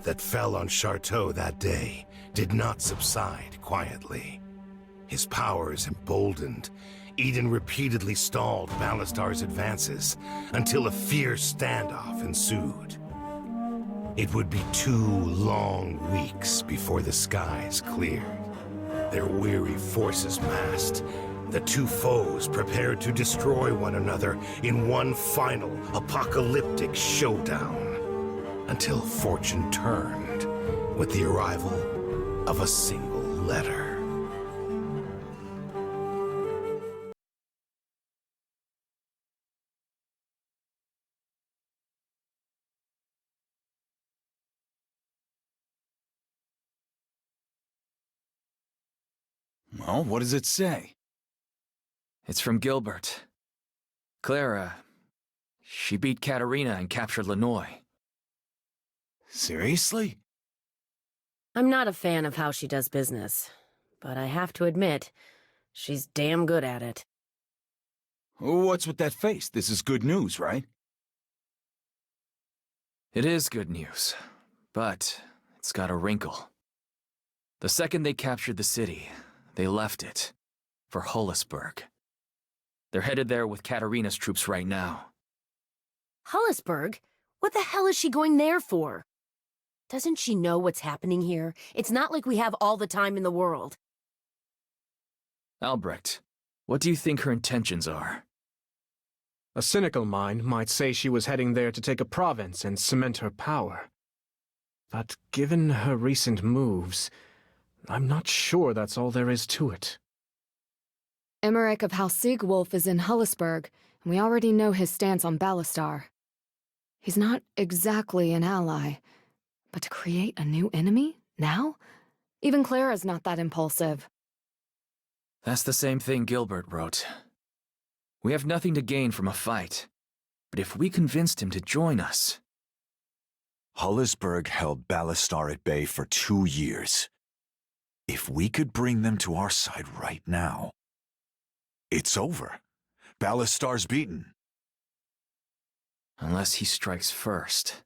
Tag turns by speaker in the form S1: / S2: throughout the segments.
S1: that fell on Charteau that day did not subside quietly. His powers emboldened, Eden repeatedly stalled Ballastar's advances until a fierce standoff ensued. It would be 2 long weeks before the skies cleared. Their weary forces massed, the 2 foes prepared to destroy one another in one final apocalyptic showdown, until fortune turned with the arrival of a single letter.
S2: Well, what does it say?
S3: It's from Gilbert. Clara, she beat Katerina and captured Lenoy.
S2: Seriously?
S4: I'm not a fan of how she does business, but I have to admit, she's damn good at it.
S2: What's with that face? This is good news, right?
S3: It is good news, but it's got a wrinkle. The second they captured the city, they left it for Hollisburg. They're headed there with Katerina's troops right now.
S4: Hollisburg? What the hell is she going there for? Doesn't she know what's happening here? It's not like we have all the time in the world.
S3: Albrecht, what do you think her intentions are?
S5: A cynical mind might say she was heading there to take a province and cement her power. But given her recent moves, I'm not sure that's all there is to it.
S6: Emmerich of House Siegwolf is in Hollisburg, and we already know his stance on Ballastar. He's not exactly an ally, but to create a new enemy? Now? Even Clara's not that impulsive.
S3: That's the same thing Gilbert wrote. We have nothing to gain from a fight, but if we convinced him to join us...
S7: Hollisburg held Ballastar at bay for 2 years. If we could bring them to our side right now, it's over. Ballastar's beaten.
S3: Unless he strikes first.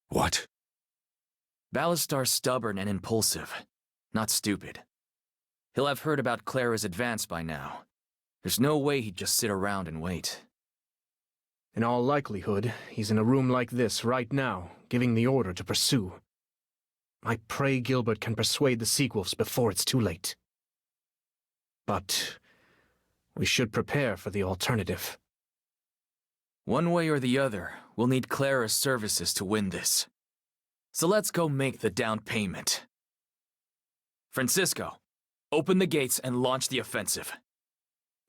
S7: What?
S3: Ballastar's stubborn and impulsive, not stupid. He'll have heard about Clara's advance by now. There's no way he'd just sit around and wait.
S5: In all likelihood, he's in a room like this right now, giving the order to pursue. I pray Gilbert can persuade the Seagwolves before it's too late. But we should prepare for the alternative.
S3: One way or the other, we'll need Clara's services to win this. So let's go make the down payment. Francisco, open the gates and launch the offensive.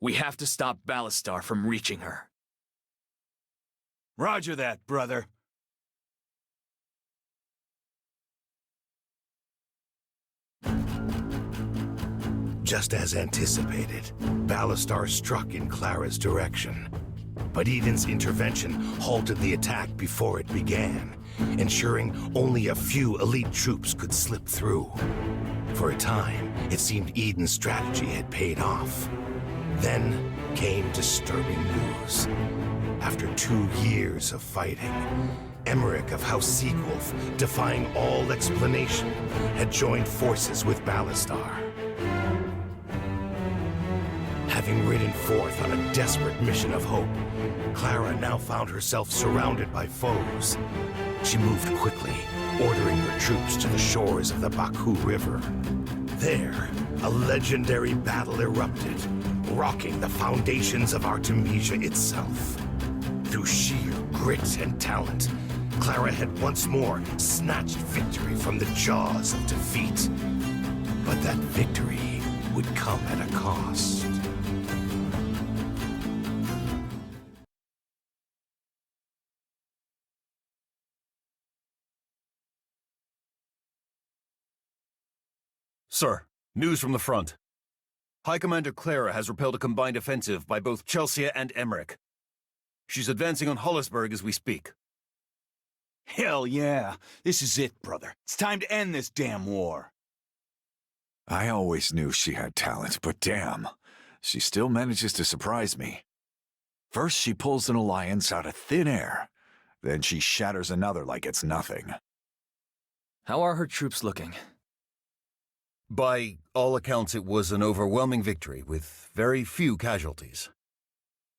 S3: We have to stop Ballastar from reaching her.
S2: Roger that, brother.
S1: Just as anticipated, Ballastar struck in Clara's direction. But Eden's intervention halted the attack before it began, ensuring only a few elite troops could slip through. For a time, it seemed Eden's strategy had paid off. Then came disturbing news. After 2 years of fighting, Emmerich of House Siegwolf, defying all explanation, had joined forces with Ballastar. Having ridden forth on a desperate mission of hope, Clara now found herself surrounded by foes. She moved quickly, ordering her troops to the shores of the Baku River. There, a legendary battle erupted, rocking the foundations of Artemisia itself. Through sheer grit and talent, Clara had once more snatched victory from the jaws of defeat. But that victory would come at a cost.
S8: Sir, news from the front. High Commander Clara has repelled a combined offensive by both Chelsea and Emmerich. She's advancing on Hollisburg as we speak.
S2: Hell yeah. This is it, brother. It's time to end this damn war.
S7: I always knew she had talent, but damn, she still manages to surprise me. First she pulls an alliance out of thin air, then she shatters another like it's nothing.
S3: How are her troops looking?
S8: By all accounts, it was an overwhelming victory with very few casualties.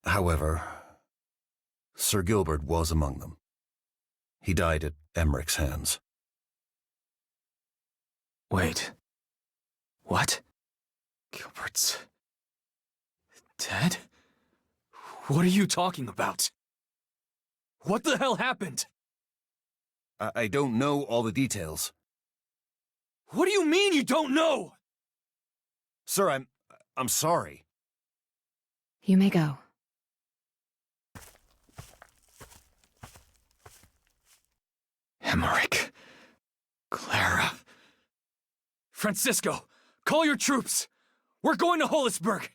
S8: However, Sir Gilbert was among them. He died at Emmerich's hands.
S3: Wait. What? Gilbert's dead? What are you talking about? What the hell happened?
S8: I don't know all the details.
S3: What do you mean you don't know?
S8: Sir, I'm sorry.
S6: You may go.
S3: Emmerich. Clara. Francisco, call your troops! We're going to Holisburg!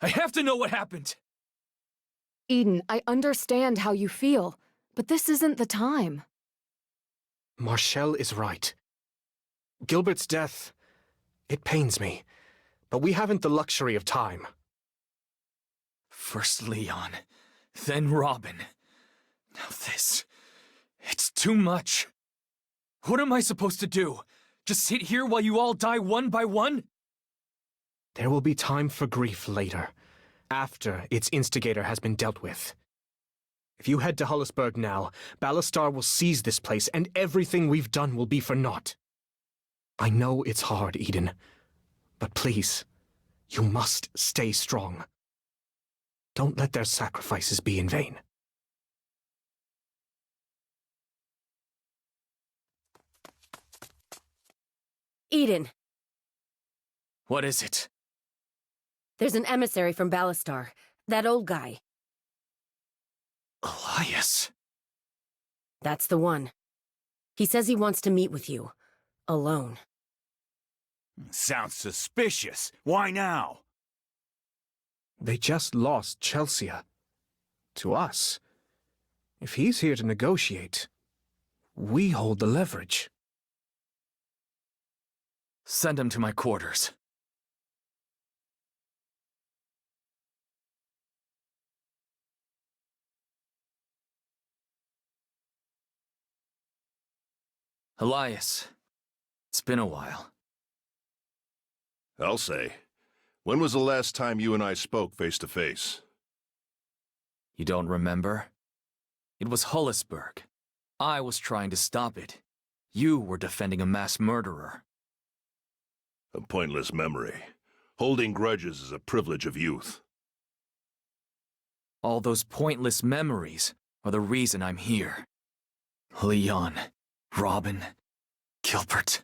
S3: I have to know what happened!
S6: Eden, I understand how you feel, but this isn't the time.
S5: Marshall is right. Gilbert's death, it pains me, but we haven't the luxury of time.
S3: First Leon, then Robin. Now this. It's too much. What am I supposed to do? Just sit here while you all die one by one?
S5: There will be time for grief later, after its instigator has been dealt with. If you head to Hollisburg now, Ballastar will seize this place and everything we've done will be for naught. I know it's hard, Eden, but please, you must stay strong. Don't let their sacrifices be in vain.
S4: Eden,
S3: What is it?
S4: there's an emissary from Ballastar. That old guy.
S3: Elias.
S4: That's the one. He says he wants to meet with you. Alone.
S2: Sounds suspicious. Why now?
S5: They just lost Chelsea. To us. If he's here to negotiate, we hold the leverage.
S3: Send him to my quarters. Elias, it's been a while.
S9: I'll say. When was the last time you and I spoke face to face?
S3: You don't remember? It was Hollisburg. I was trying to stop it. You were defending a mass murderer.
S9: A pointless memory. Holding grudges is a privilege of youth.
S3: All those pointless memories are the reason I'm here. Leon, Robin, Gilbert.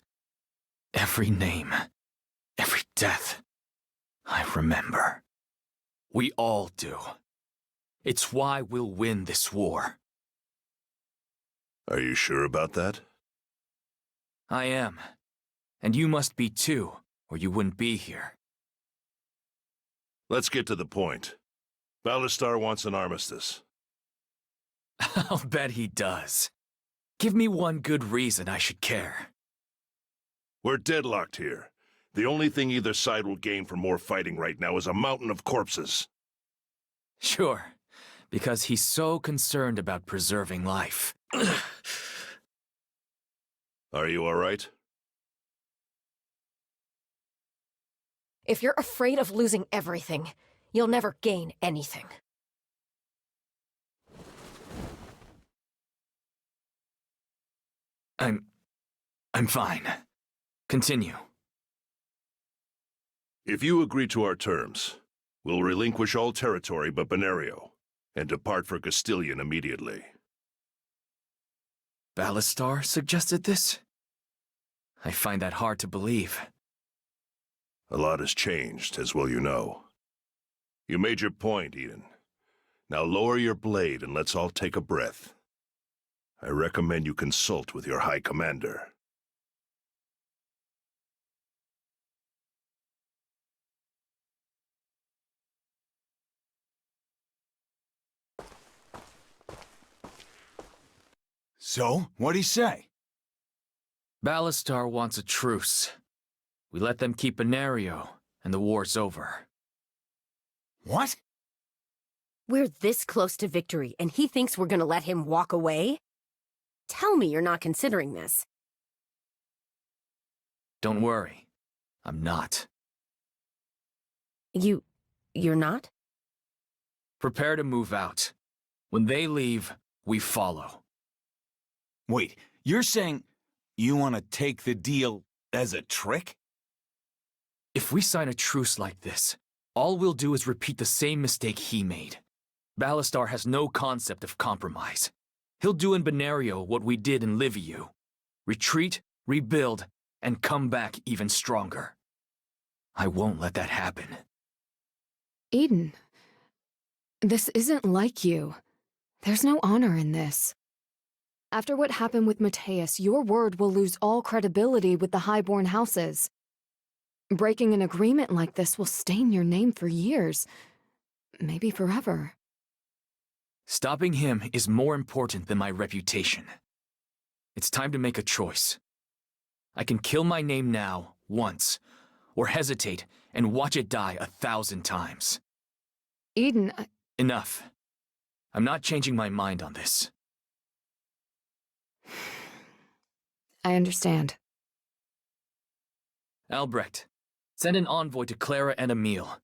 S3: Every name, every death, I remember. We all do. It's why we'll win this war.
S9: Are you sure about that?
S3: I am. And you must be too, or you wouldn't be here.
S9: Let's get to the point. Ballastar wants an armistice.
S3: I'll bet he does. Give me one good reason I should care.
S9: We're deadlocked here. The only thing either side will gain from more fighting right now is a mountain of corpses.
S3: Sure, because he's so concerned about preserving life.
S9: Are you all right?
S10: If you're afraid of losing everything, you'll never gain anything.
S3: I'm fine. Continue.
S9: If you agree to our terms, we'll relinquish all territory but Benario, and depart for Castilian immediately.
S3: Ballastar suggested this? I find that hard to believe.
S9: A lot has changed, as well you know. You made your point, Eden. Now lower your blade and let's all take a breath. I recommend you consult with your High Commander.
S2: So, what'd he say?
S3: Ballastar wants a truce. We let them keep Benario, and the war's over.
S2: What?
S4: We're this close to victory, and he thinks we're gonna let him walk away? tell me you're not considering this.
S3: Don't worry. I'm not.
S4: You're not?
S3: Prepare to move out. When they leave, we follow.
S2: Wait, you're saying you want to take the deal as a trick?
S3: If we sign a truce like this, all we'll do is repeat the same mistake he made. Ballastar has no concept of compromise. He'll do in Benario what we did in Liviu. Retreat, rebuild, and come back even stronger. I won't let that happen.
S6: Eden, this isn't like you. There's no honor in this. After what happened with Mateus, your word will lose all credibility with the highborn houses. Breaking an agreement like this will stain your name for years, maybe forever.
S3: Stopping him is more important than my reputation. It's time to make a choice. I can kill my name now, once, or hesitate and watch it die 1,000 times.
S6: Eden,
S3: Enough. I'm not changing my mind on this.
S6: I understand.
S3: Albrecht, send an envoy to Clara and Emil.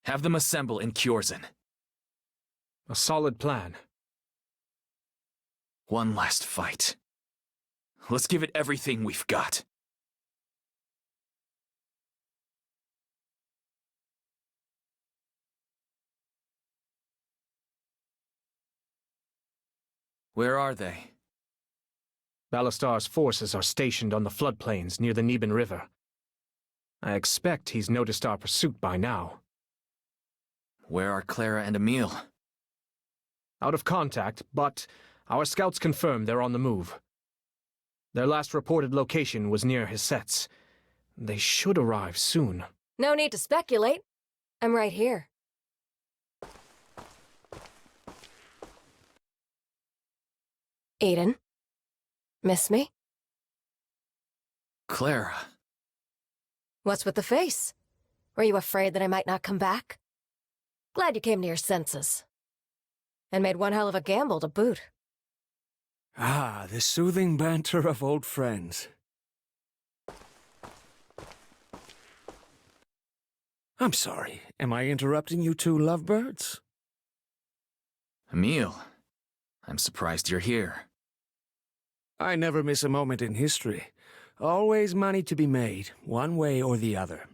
S3: Have them assemble in Kjorzen.
S5: A solid plan.
S3: One last fight. Let's give it everything we've got. Where are they?
S5: Ballastar's forces are stationed on the floodplains near the Neben River. I expect he's noticed our pursuit by now.
S3: Where are Clara and Emil?
S5: Out of contact, but our scouts confirm they're on the move. Their last reported location was near Hissetz. They should arrive soon.
S10: No need to speculate. I'm right here. Aiden? Miss me?
S3: Clara.
S10: What's with the face? Were you afraid that I might not come back? Glad you came to your senses. And made one hell of a gamble to boot.
S11: Ah, the soothing banter of old friends. I'm sorry. Am I interrupting you two lovebirds?
S3: Emil, I'm surprised you're here.
S11: I never miss a moment in history. Always money to be made, one way or the other.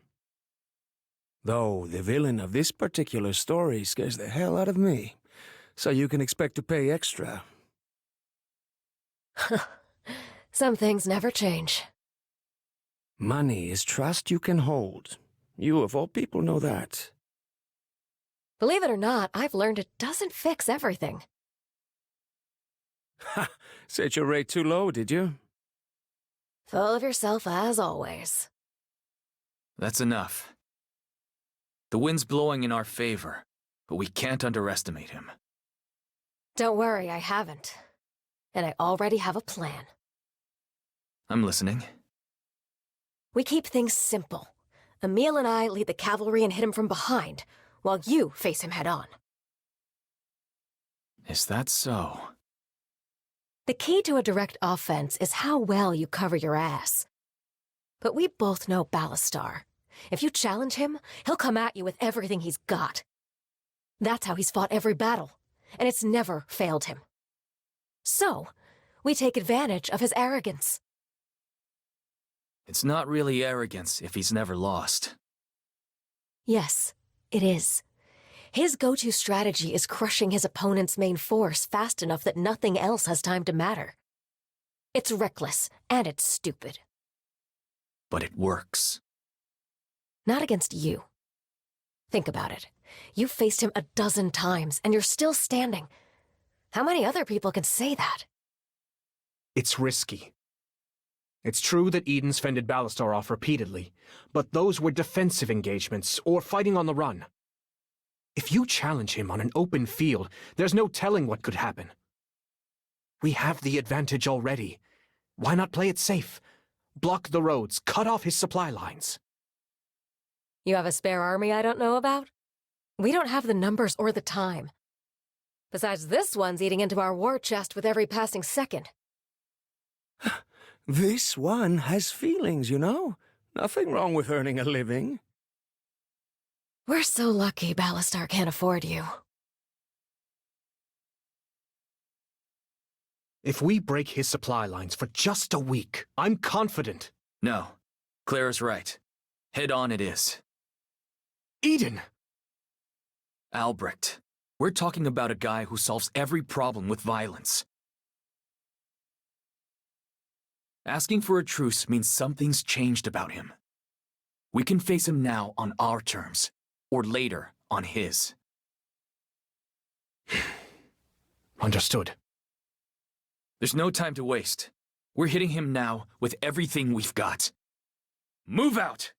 S11: Though the villain of this particular story scares the hell out of me, so you can expect to pay extra.
S10: Some things never change.
S11: Money is trust you can hold. You, of all people, know that.
S10: Believe it or not, I've learned it doesn't fix everything.
S11: Ha! Set your rate too low, did you?
S10: Full of yourself as always.
S3: That's enough. The wind's blowing in our favor, but we can't underestimate him.
S10: Don't worry, I haven't. And I already have a plan.
S3: I'm listening.
S10: We keep things simple. Emil and I lead the cavalry and hit him from behind, while you face him head-on.
S3: Is that so?
S10: The key to a direct offense is how well you cover your ass. But we both know Ballastar. If you challenge him, he'll come at you with everything he's got. That's how he's fought every battle, and it's never failed him. So, we take advantage of his arrogance.
S3: It's not really arrogance if he's never lost.
S10: Yes, it is. His go-to strategy is crushing his opponent's main force fast enough that nothing else has time to matter. It's reckless, and it's stupid.
S3: But it works.
S10: Not against you. Think about it. You've faced him 12 times, and you're still standing. How many other people can say that?
S5: It's risky. It's true that Eden's fended Ballastar off repeatedly, but those were defensive engagements, or fighting on the run. If you challenge him on an open field, there's no telling what could happen. We have the advantage already. Why not play it safe? Block the roads, cut off his supply lines.
S10: You have a spare army I don't know about? We don't have the numbers or the time. Besides, this one's eating into our war chest with every passing second.
S11: This one has feelings, you know? Nothing wrong with earning a living.
S10: We're so lucky Ballastar can't afford you.
S5: If we break his supply lines for just a week, I'm confident.
S3: No, Claire's right. Head on it is.
S5: Eden!
S3: Albrecht, we're talking about a guy who solves every problem with violence. Asking for a truce means something's changed about him. We can face him now on our terms, or later on his.
S5: Understood.
S3: There's no time to waste. We're hitting him now with everything we've got. Move out!